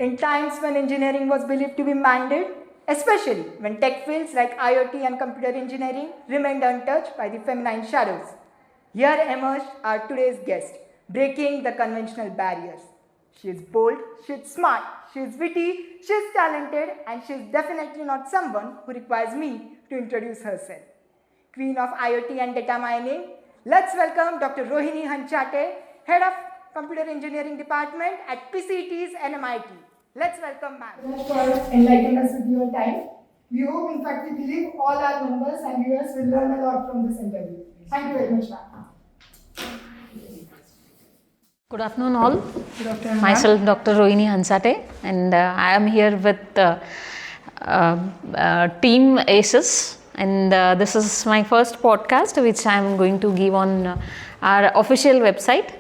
In times when engineering was believed to be minded, especially when tech fields like IoT and computer engineering remained untouched by the feminine shadows. Here emerged our today's guest, breaking the conventional barriers. She is bold, she is smart, she is witty, she is talented, and she is definitely not someone who requires me to introduce herself. Queen of IoT and data mining, let's welcome Dr. Rohini Hanchate, Head of Computer Engineering Department at PCET's NMIT. Let's welcome ma'am. Thank you for enlightening us with your time. We hope, in fact, we believe all our members and viewers will learn a lot from this interview. Thank you very much, ma'am. Good afternoon, all. Good afternoon, Myself, Dr. Rohini Hansate, and I am here with team ACES, and this is my first podcast, which I am going to give on our official website.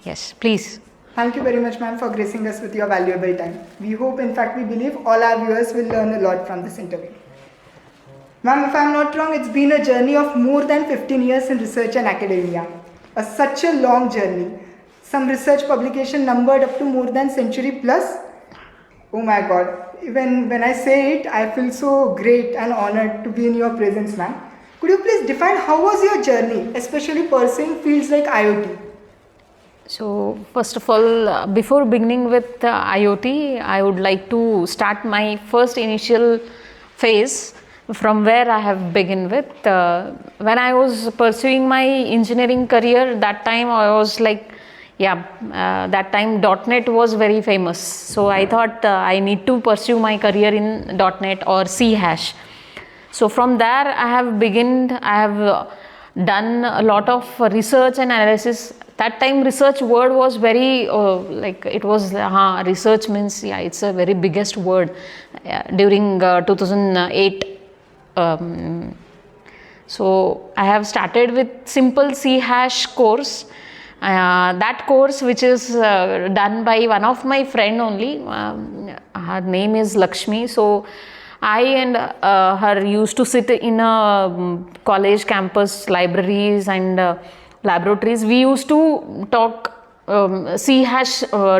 Yes, please. Thank you very much, ma'am, for gracing us with your valuable time. We hope, in fact, we believe all our viewers will learn a lot from this interview. Ma'am, if I am not wrong, it's been a journey of more than 15 years in research and academia. Such a long journey. Some research publication numbered up to more than century plus. Oh my God. Even when I say it, I feel so great and honored to be in your presence, ma'am. Could you please define how was your journey, especially pursuing fields like IoT? So, first of all, before beginning with IoT, I would like to start my first initial phase from where I have begun with. When I was pursuing my engineering career, that time I was like, that time .NET was very famous. So, I thought I need to pursue my career in .NET or C#. So, from there I have done a lot of research and analysis. That time research word was very it was research means it's a very biggest word during 2008. So I have started with simple C# course. That course, which is done by one of my friend only, her name is Lakshmi. So I and her used to sit in a college campus libraries and laboratories. We used to talk C#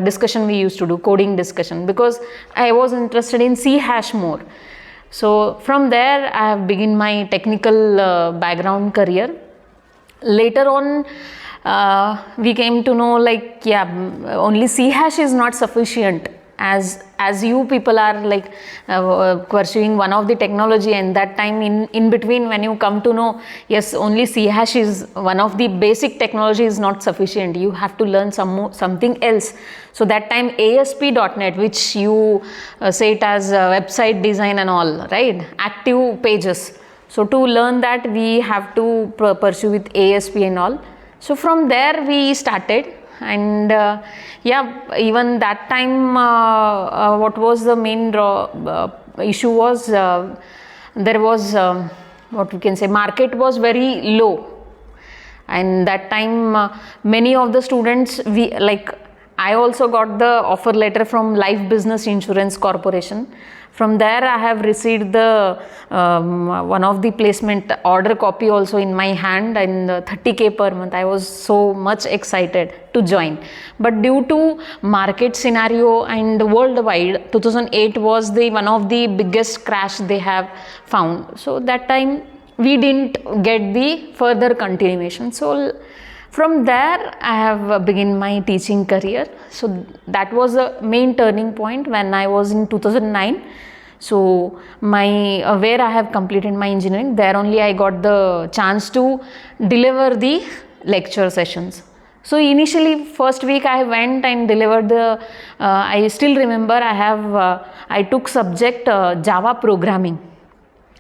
discussion. We used to do coding discussion because I was interested in C# more. So from there I have begun my technical background career. Later on we came to know only C# is not sufficient. As you people are pursuing one of the technology, and that time in between when you come to know, yes, only C# is one of the basic technology is not sufficient. You have to learn something else. So that time ASP.NET, which you say it as website design and all, right? Active pages. So to learn that we have to pursue with ASP and all. So from there we started. And even that time what was the main issue was there was what we can say, market was very low, and that time many of the students, I also got the offer letter from Life Business Insurance Corporation. From there I have received the one of the placement order copy also in my hand, and 30K per month. I was so much excited to join. But due to market scenario and worldwide, 2008 was the one of the biggest crash they have found. So that time we didn't get the further continuation. So from there I have begun my teaching career. So that was the main turning point when I was in 2009. So where I have completed my engineering, there only I got the chance to deliver the lecture sessions. So initially first week I went and delivered I still remember I took subject Java programming,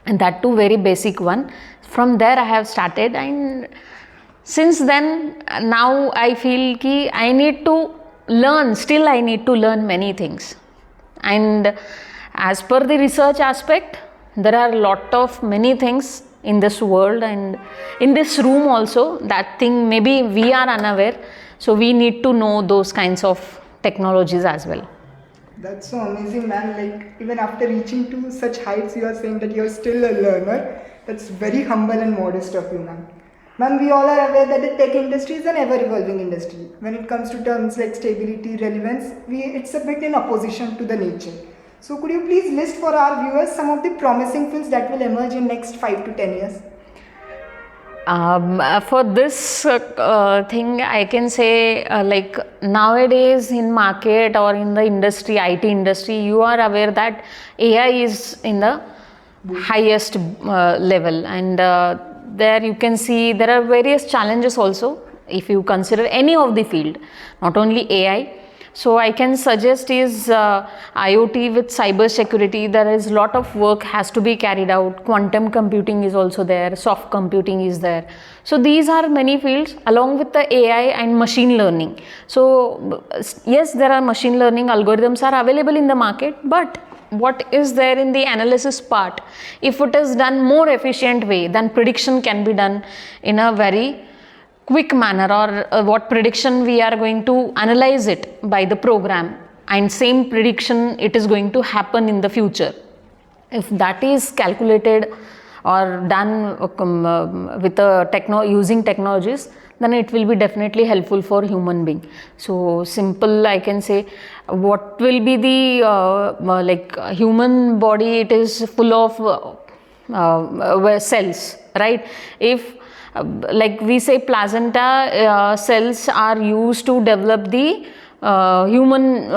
and that too very basic one. From there I have started, and since then now I feel I need to learn, still I need to learn many things. And as per the research aspect, there are many things in this world and in this room also, that thing maybe we are unaware, so we need to know those kinds of technologies as well. That's so amazing, man. Even after reaching to such heights, you are saying that you're still a learner. That's very humble and modest of you, ma'am. Ma'am, we all are aware that the tech industry is an ever-evolving industry. When it comes to terms like stability, relevance, it's a bit in opposition to the nature. So could you please list for our viewers some of the promising fields that will emerge in next 5 to 10 years? For this thing, I can say like nowadays in market or in the industry, IT industry, you are aware that AI is in the highest level, and there you can see there are various challenges also if you consider any of the field, not only AI. So I can suggest is IoT with cyber security. There is a lot of work has to be carried out. Quantum computing is also there. Soft computing is there. So these are many fields along with the AI and machine learning. So yes, there are machine learning algorithms are available in the market, but what is there in the analysis part? If it is done more efficient way, then prediction can be done in a very quick manner, or what prediction we are going to analyze it by the program, and same prediction it is going to happen in the future. If that is calculated or done with using technologies, then it will be definitely helpful for human being. So simple I can say, what will be the like human body, it is full of cells, right? If like we say placenta cells are used to develop the human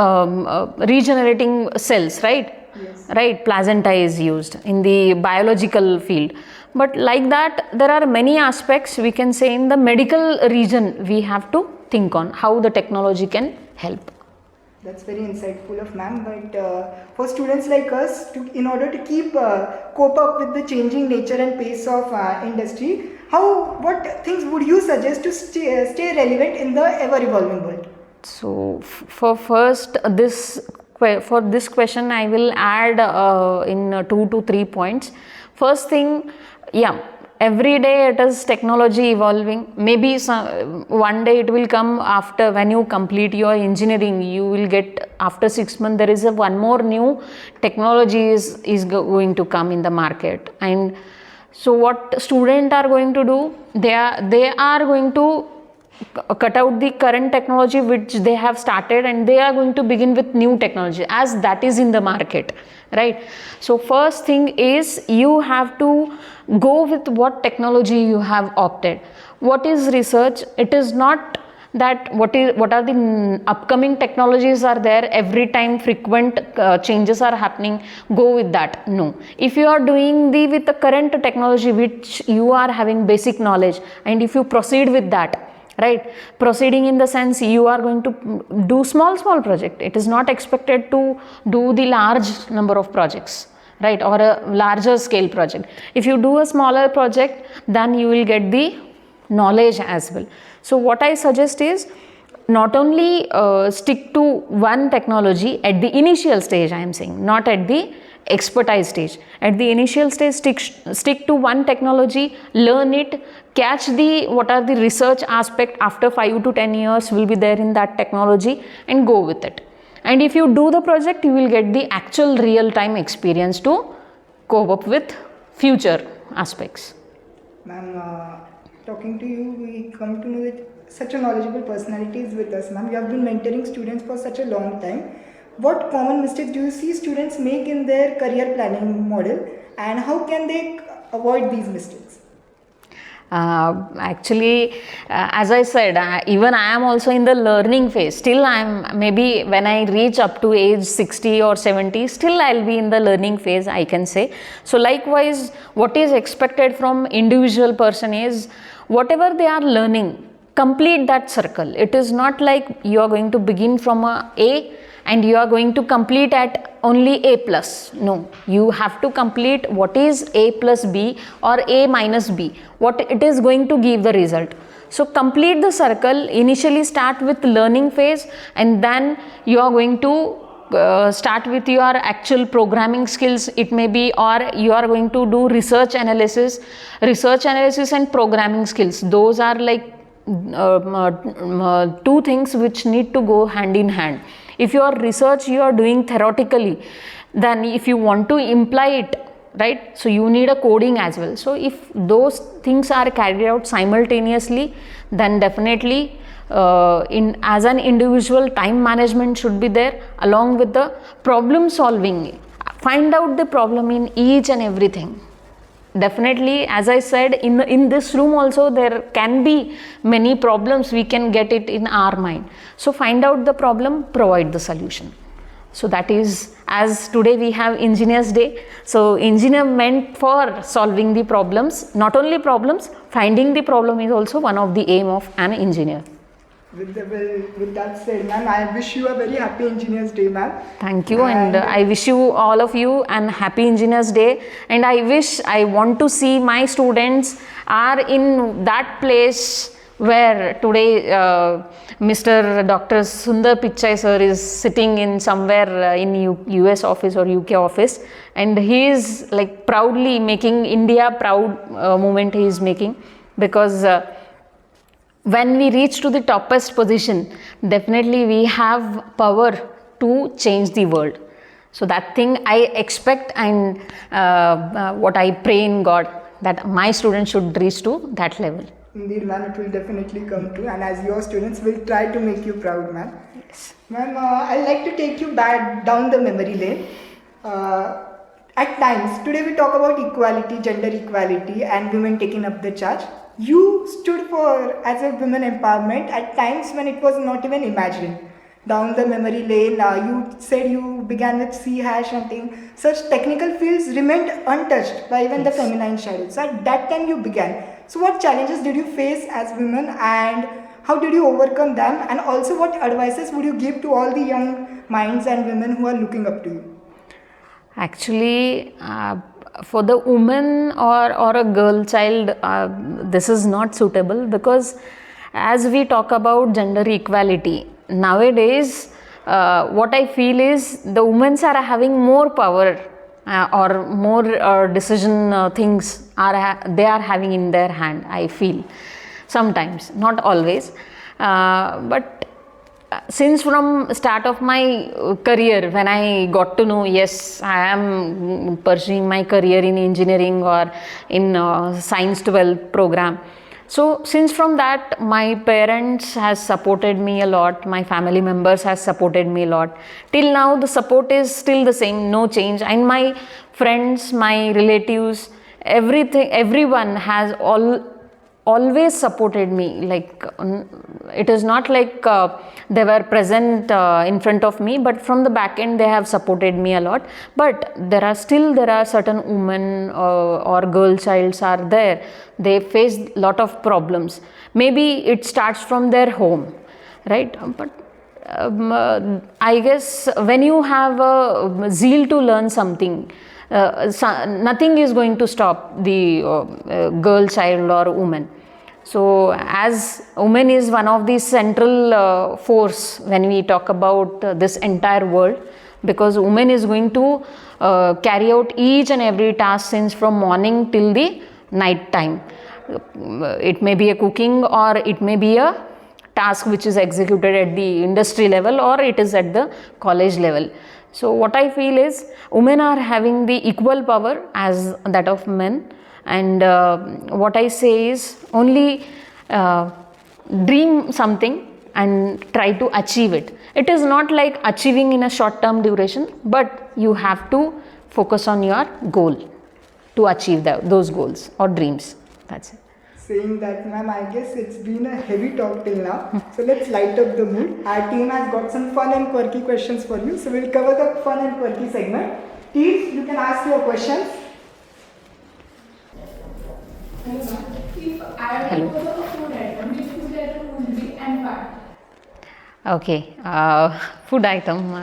regenerating cells, right? Yes. Right, placenta is used in the biological field. But like that, there are many aspects we can say in the medical region we have to think on how the technology can help. That's very insightful of ma'am. But for students like us, in order to keep cope up with the changing nature and pace of industry, what things would you suggest to stay relevant in the ever-evolving world? So for this question, I will add in 2 to 3 points. First thing, yeah, every day it is technology evolving. Maybe one day it will come after when you complete your engineering, you will get after 6 months there is one more new technology is going to come in the market. And so what students are going to do, they are going to cut out the current technology which they have started, and they are going to begin with new technology as that is in the market, right? So first thing is you have to go with what technology you have opted. What is research? It is not that what are the upcoming technologies are there, every time frequent changes are happening, go with that. No, if you are doing with the current technology which you are having basic knowledge, and if you proceed with that, right, proceeding in the sense you are going to do small project, it is not expected to do the large number of projects, right, or a larger scale project. If you do a smaller project, then you will get the knowledge as well. So what I suggest is not only stick to one technology at the initial stage, I am saying, not at the expertise stage. At the initial stage, stick to one technology, learn it, catch what are the research aspect after 5 to 10 years will be there in that technology, and go with it. And if you do the project, you will get the actual real-time experience to cope up with future aspects. Ma'am, talking to you, we come to know that such a knowledgeable personality is with us. Ma'am, you have been mentoring students for such a long time. What common mistakes do you see students make in their career planning model, and how can they avoid these mistakes? Actually, as I said, even I am also in the learning phase. Still I am, maybe when I reach up to age 60 or 70, still I will be in the learning phase, I can say. So likewise, what is expected from individual person is whatever they are learning, complete that circle. It is not like you are going to begin from A and you are going to complete at only A plus. No, you have to complete what is A plus B or A minus B, what it is going to give the result. So complete the circle, initially start with learning phase, and then you are going to start with your actual programming skills, it may be, or you are going to do research analysis and programming skills. Those are like two things which need to go hand in hand. If your research you are doing theoretically, then if you want to imply it right? So you need a coding as well. So if those things are carried out simultaneously, then definitely as an individual, time management should be there along with the problem solving. Find out the problem in each and everything. Definitely, as I said, in this room also there can be many problems, we can get it in our mind. So find out the problem, provide the solution. So that is, as today we have Engineers Day, so engineer meant for solving the problems, not only problems, finding the problem is also one of the aim of an engineer. With that said, ma'am, I wish you a very happy Engineers Day, ma'am. Thank you, and I wish you, all of you, an happy Engineers Day. And I want to see my students are in that place where today Mr. Dr. Sundar Pichai sir is sitting in somewhere in US office or UK office, and he is like proudly making India proud movement he is making, because when we reach to the toppest position, definitely we have power to change the world. So that thing I expect, and what I pray in God, that my students should reach to that level. Indeed, ma'am, it will definitely come true, and as your students will try to make you proud, ma'am. Yes. Ma'am, I'd like to take you back down the memory lane. At times, today we talk about equality, gender equality, and women taking up the charge. You stood for as a women empowerment at times when it was not even imagined. Down the memory lane, you said you began with C# and things. Such technical fields remained untouched by even the feminine shadows. So at that time you began. So what challenges did you face as women, and how did you overcome them? And also, what advices would you give to all the young minds and women who are looking up to you? Actually, for the woman or a girl child, this is not suitable, because as we talk about gender equality, nowadays what I feel is the women are having more power or more decision things they are having in their hand, I feel. Sometimes, not always, but since from start of my career, when I got to know, yes, I am pursuing my career in engineering or in science 12 program. So since from that, my parents has supported me a lot, my family members has supported me a lot. Till now the support is still the same, no change, and my friends, my relatives, everyone has always supported me. Like it is not like they were present in front of me, but from the back end they have supported me a lot. But there are certain women or girl childs are there, they face lot of problems. Maybe it starts from their home, right? But I guess when you have a zeal to learn something, nothing is going to stop the girl child or woman. So as women is one of the central force when we talk about this entire world, because woman is going to carry out each and every task since from morning till the night time. It may be a cooking, or it may be a task which is executed at the industry level, or it is at the college level. So what I feel is women are having the equal power as that of men, and what I say is only dream something and try to achieve it. It is not like achieving in a short term duration, but you have to focus on your goal to achieve those goals or dreams. That's it. Saying that, ma'am, I guess it's been a heavy talk till now. So let's light up the mood. Our team has got some fun and quirky questions for you. So we'll cover the fun and quirky segment. Team, you can ask your questions. If I was a food item, which food item would be and why? Okay, food item,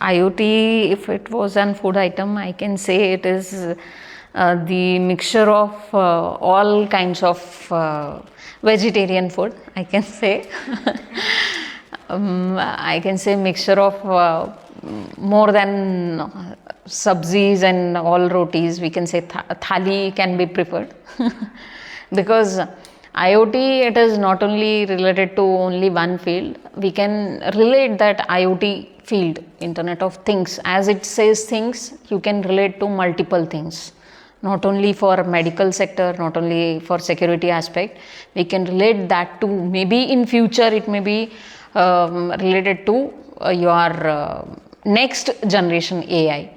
IoT, if it was an food item, I can say it is the mixture of all kinds of vegetarian food, I can say. I can say mixture of more than sabzis and all rotis, we can say thali can be preferred. Because IoT, it is not only related to only one field. We can relate that IoT field, Internet of Things, as it says things, you can relate to multiple things. not only for medical sector, not only for security aspect. We can relate that to, maybe in future it may be related to your next generation AI.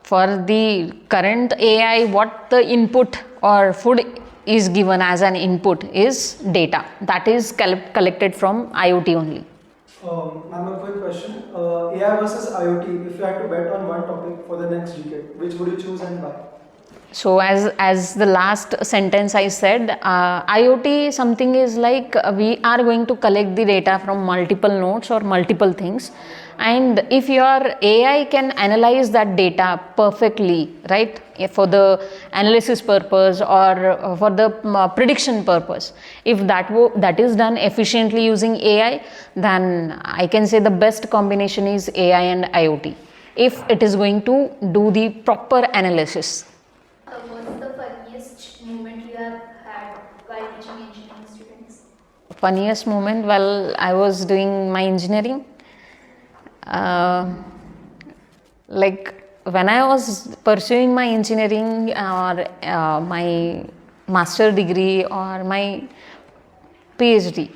For the current AI, what the input or food is given as an input is data that is collected from IoT only. Ma'am, a quick question. AI versus IoT, if you had to bet on one topic for the next decade, which would you choose and why? So as the last sentence I said, IoT something is like we are going to collect the data from multiple nodes or multiple things, and if your AI can analyze that data perfectly, right, for the analysis purpose or for the prediction purpose, if that is done efficiently using AI, then I can say the best combination is AI and IoT, if it is going to do the proper analysis. What's the funniest moment you have had while teaching engineering students? Funniest moment while I was doing my engineering, like when I was pursuing my engineering or my master degree or my PhD,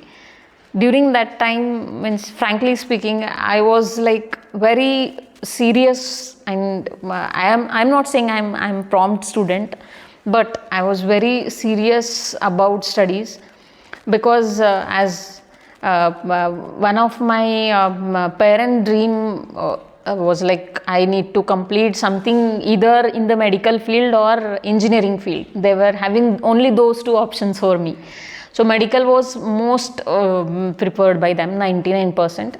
during that time, means frankly speaking, I was like very serious, and I'm not saying I'm prompt student, but I was very serious about studies, because as one of my parent dream was like I need to complete something either in the medical field or engineering field. They were having only those two options for me. So medical was most preferred by them, 99%.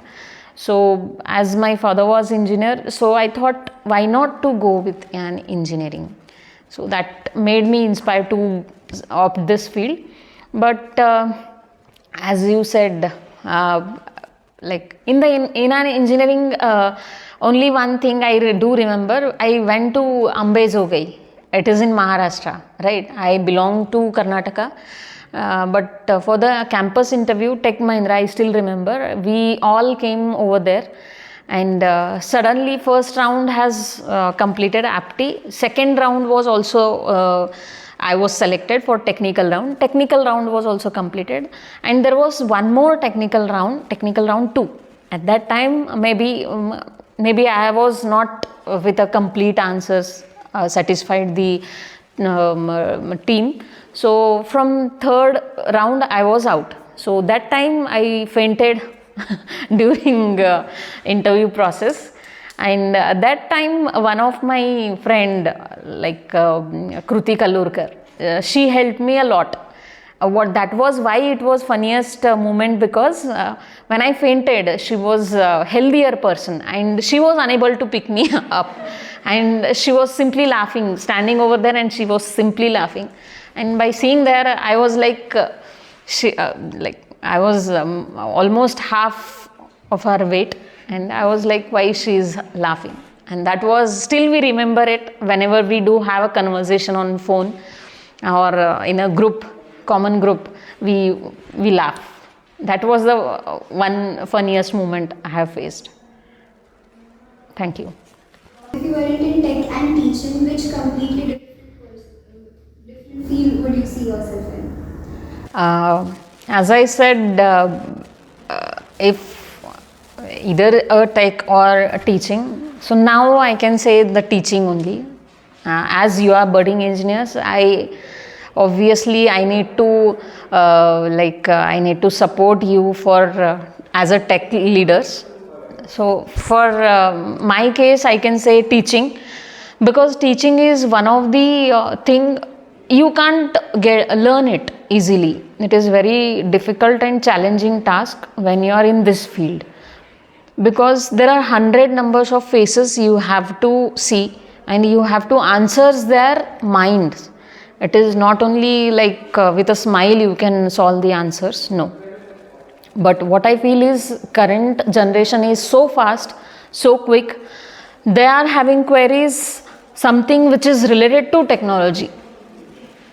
So as my father was engineer, so I thought why not to go with an engineering. So that made me inspired to opt this field. But as you said, like in an engineering, only one thing I do remember, I went to Ambezogai. It is in Maharashtra, right? I belong to Karnataka. But for the campus interview, Tech Mahindra, I still remember, we all came over there, and suddenly first round has completed apti. Second round was also, I was selected for technical round. Technical round was also completed, and there was one more technical round 2. At that time, maybe I was not with a complete answers satisfied the team. So from third round I was out. So that time I fainted during interview process, and that time one of my friend like Kruti Kallurkar, she helped me a lot. Why it was funniest moment, because when I fainted, she was a healthier person and she was unable to pick me up, and she was simply laughing, standing over there, and she was simply laughing. And by seeing there, I was like, I was almost half of her weight, and I was like, why she is laughing? And that was, still we remember it whenever we do have a conversation on phone or in a group, common group, we laugh. That was the one funniest moment I have faced. Thank you. If you weren't in tech and teaching, which completely different field would you see yourself in? As I said, if either a tech or a teaching, so now I can say the teaching only. As you are budding engineers, obviously I need to I need to support you for as a tech leaders. So for my case, I can say teaching, because teaching is one of the thing you can't learn it easily. It is very difficult and challenging task when you are in this field, because there are 100 numbers of faces you have to see, and you have to answer their minds. It is not only like with a smile you can solve the answers, no. But what I feel is current generation is so fast, so quick, they are having queries, something which is related to technology,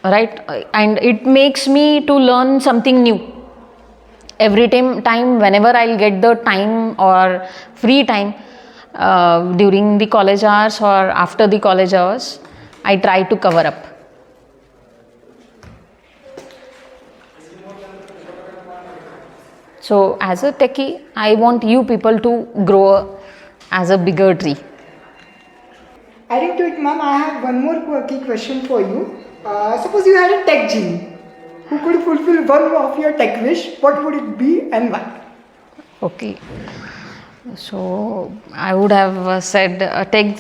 right? And it makes me to learn something new. Every time whenever I'll get the time or free time during the college hours or after the college hours, I try to cover up. So as a techie, I want you people to grow as a bigger tree. Adding to it, ma'am, I have one more quirky question for you. Suppose you had a tech genie who could fulfill one of your tech wish, what would it be and why? Okay. So I would have said a tech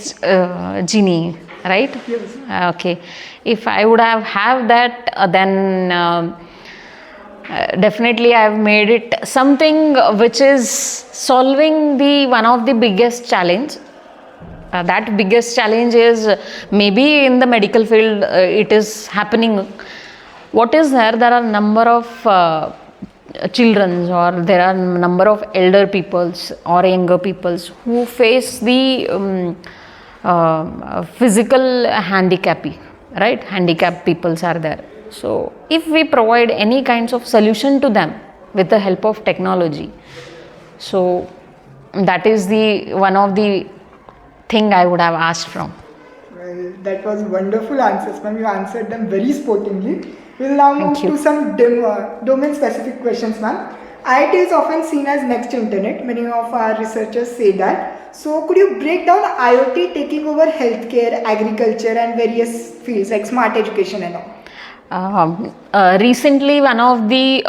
genie, right? Yes. Okay. If I would have that, then definitely I have made it something which is solving the one of the biggest challenge. That biggest challenge is maybe in the medical field it is happening. What is there? There are number of children, or there are number of elder peoples or younger peoples who face the physical handicap, right? Handicapped peoples are there. So if we provide any kinds of solution to them with the help of technology, so that is the one of the thing I would have asked from. Well, that was wonderful answers, ma'am. You answered them very sportingly. We'll now move Thank you. to some domain-specific questions, ma'am. IT is often seen as next internet. Many of our researchers say that. So, could you break down IoT taking over healthcare, agriculture, and various fields like smart education and all? Recently, one of the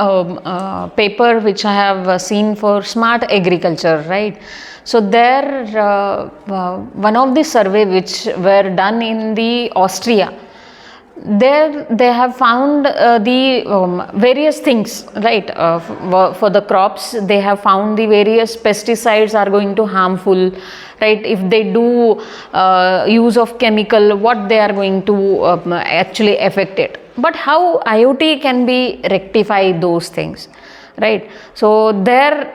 paper which I have seen for smart agriculture, right? So there, one of the survey which were done in the Austria, there they have found the various things, right? For the crops, they have found the various pesticides are going to harmful, right? If they do use of chemical, what they are going to actually affect it. But how IoT can be rectify those things, right? So there,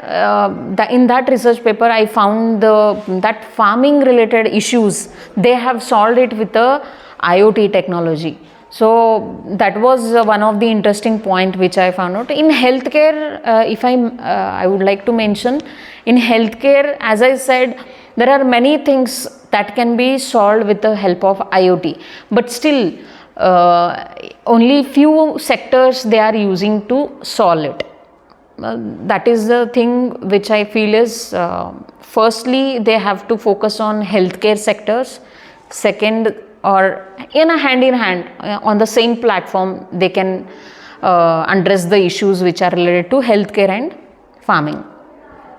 in that research paper, I found that farming related issues, they have solved it with the IoT technology. So that was one of the interesting point which I found out. In healthcare, if I would like to mention, in healthcare, as I said, there are many things that can be solved with the help of IoT, but still only few sectors they are using to solve it. That is the thing which I feel is firstly they have to focus on healthcare sectors. Second, or in hand on the same platform they can address the issues which are related to healthcare and farming.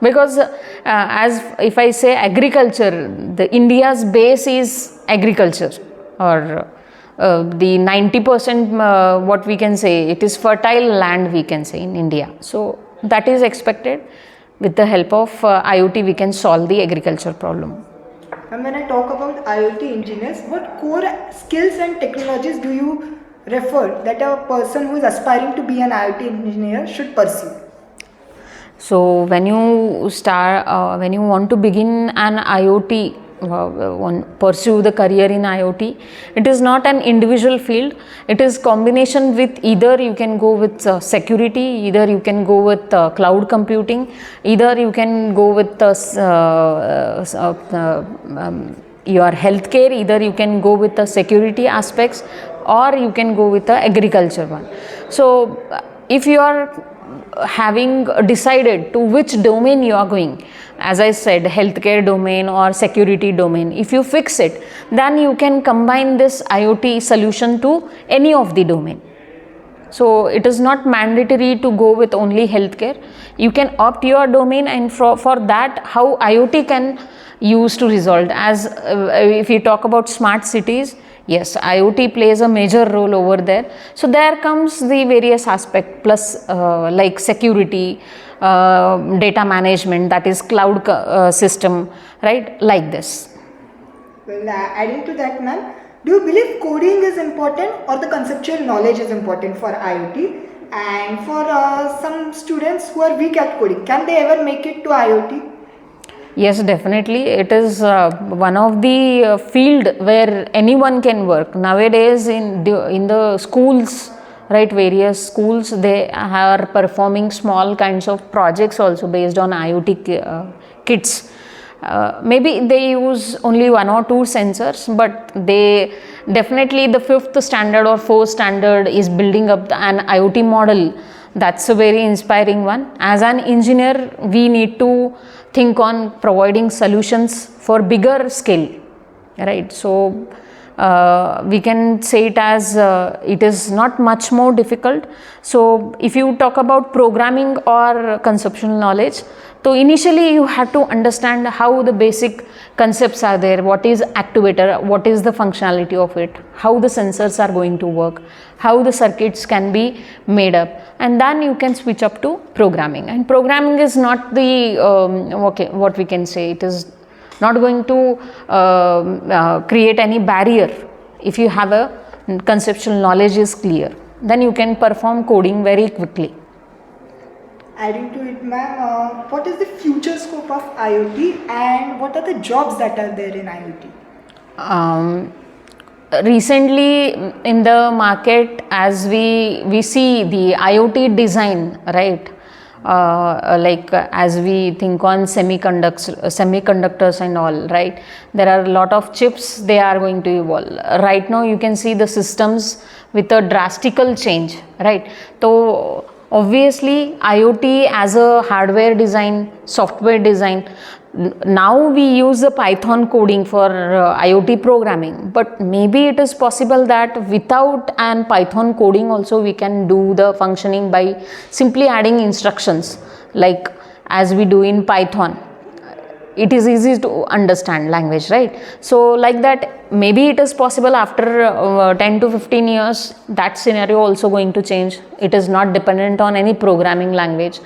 Because as if I say agriculture, the India's base is agriculture, or the 90% what we can say, it is fertile land we can say in India. So that is expected. With the help of IoT we can solve the agriculture problem. And when I talk about IoT engineers, what core skills and technologies do you refer that a person who is aspiring to be an IoT engineer should pursue? So when you when you want to begin an IoT, pursue the career in IoT, it is not an individual field. It is combination with either you can go with security, either you can go with cloud computing, either you can go with your healthcare, either you can go with the security aspects, or you can go with the agriculture one. So if you are having decided to which domain you are going, as I said, healthcare domain or security domain, if you fix it, then you can combine this IoT solution to any of the domain. So it is not mandatory to go with only healthcare. You can opt your domain, and for that how IoT can use to resolve. As if you talk about smart cities, yes, IoT plays a major role over there. So there comes the various aspect plus like security, data management, that is cloud system, right, like this. Well, adding to that, ma'am, do you believe coding is important or the conceptual knowledge is important for IoT? And for some students who are weak at coding, can they ever make it to IoT? Yes, definitely. It is one of the field where anyone can work. Nowadays in the schools, right, various schools, they are performing small kinds of projects also based on IoT kits. Maybe they use only 1 or 2 sensors, but they definitely, the 5th standard or 4th standard is building up an IoT model. That's a very inspiring one. As an engineer, we need to think on providing solutions for bigger scale, right? So we can say it as it is not much more difficult. So if you talk about programming or conceptual knowledge, so initially you have to understand how the basic concepts are there, what is actuator, what is the functionality of it, how the sensors are going to work, how the circuits can be made up, and then you can switch up to programming. And programming is not the what we can say, it is not going to create any barrier. If you have a conceptual knowledge is clear, then you can perform coding very quickly. Adding to it, ma'am, what is the future scope of IoT and what are the jobs that are there in IoT? Recently in the market, as we see the IoT design, right? Like as we think on semiconductors and all, right? There are a lot of chips, they are going to evolve. Right now you can see the systems with a drastical change, right? So obviously IoT as a hardware design, software design, now we use the Python coding for IoT programming, but maybe it is possible that without an Python coding also we can do the functioning by simply adding instructions, like as we do in Python. It is easy to understand language, right? So like that, maybe it is possible after 10 to 15 years, that scenario also going to change. It is not dependent on any programming language.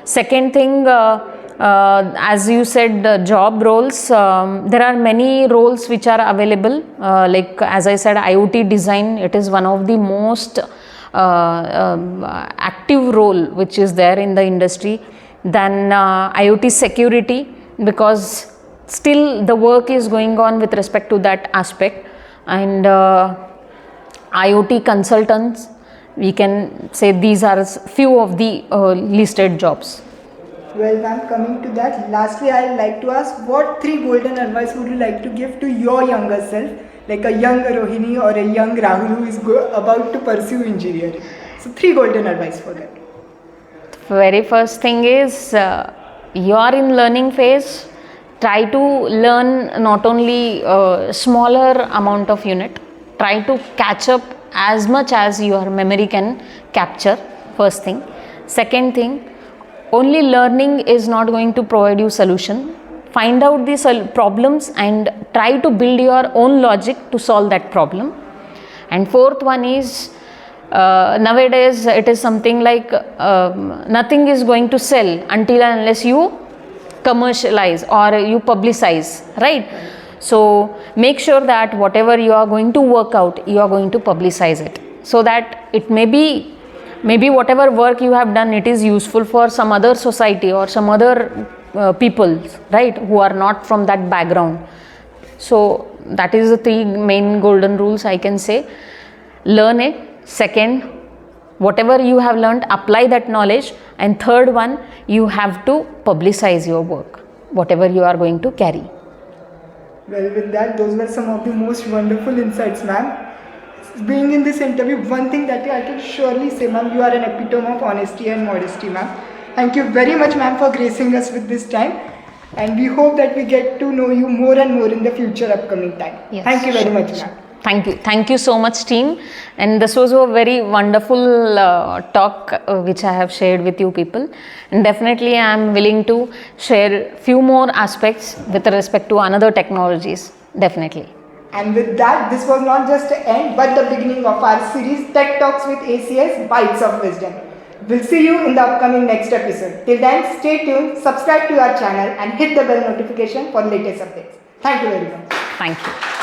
Second thing, as you said, the job roles, there are many roles which are available, like as I said, IoT design, it is one of the most active role which is there in the industry. Then IoT security, because still the work is going on with respect to that aspect. And IoT consultants, we can say these are few of the listed jobs. Well, ma'am, coming to that, lastly, I'd like to ask, what 3 golden advice would you like to give to your younger self, like a young Rohini or a young Rahul who is about to pursue engineering? So 3 golden advice for that. Very first thing is, you are in learning phase, try to learn not only a smaller amount of unit, try to catch up as much as your memory can capture, first thing. Second thing, only learning is not going to provide you solution. Find out these problems and try to build your own logic to solve that problem. And fourth one is, nowadays it is something like nothing is going to sell until and unless you commercialize or you publicize, right? So make sure that whatever you are going to work out, you are going to publicize it, so that it may be, maybe whatever work you have done, it is useful for some other society or some other people, right, who are not from that background. So that is the 3 main golden rules I can say. Learn it. Second, whatever you have learned, apply that knowledge. And third one, you have to publicize your work, whatever you are going to carry. Well, with that, those were some of the most wonderful insights, ma'am. Being in this interview, one thing that I can surely say, ma'am, you are an epitome of honesty and modesty, ma'am. Thank you very much, ma'am, for gracing us with this time. And we hope that we get to know you more and more in the future upcoming time. Yes, Thank you very much, ma'am. Thank you. Thank you so much, team. And this was a very wonderful talk which I have shared with you people. And definitely I am willing to share few more aspects with respect to another technologies. Definitely. And with that, this was not just the end, but the beginning of our series, Tech Talks with ACES, Bites of Wisdom. We'll see you in the upcoming next episode. Till then, stay tuned, subscribe to our channel and hit the bell notification for latest updates. Thank you very much. Thank you.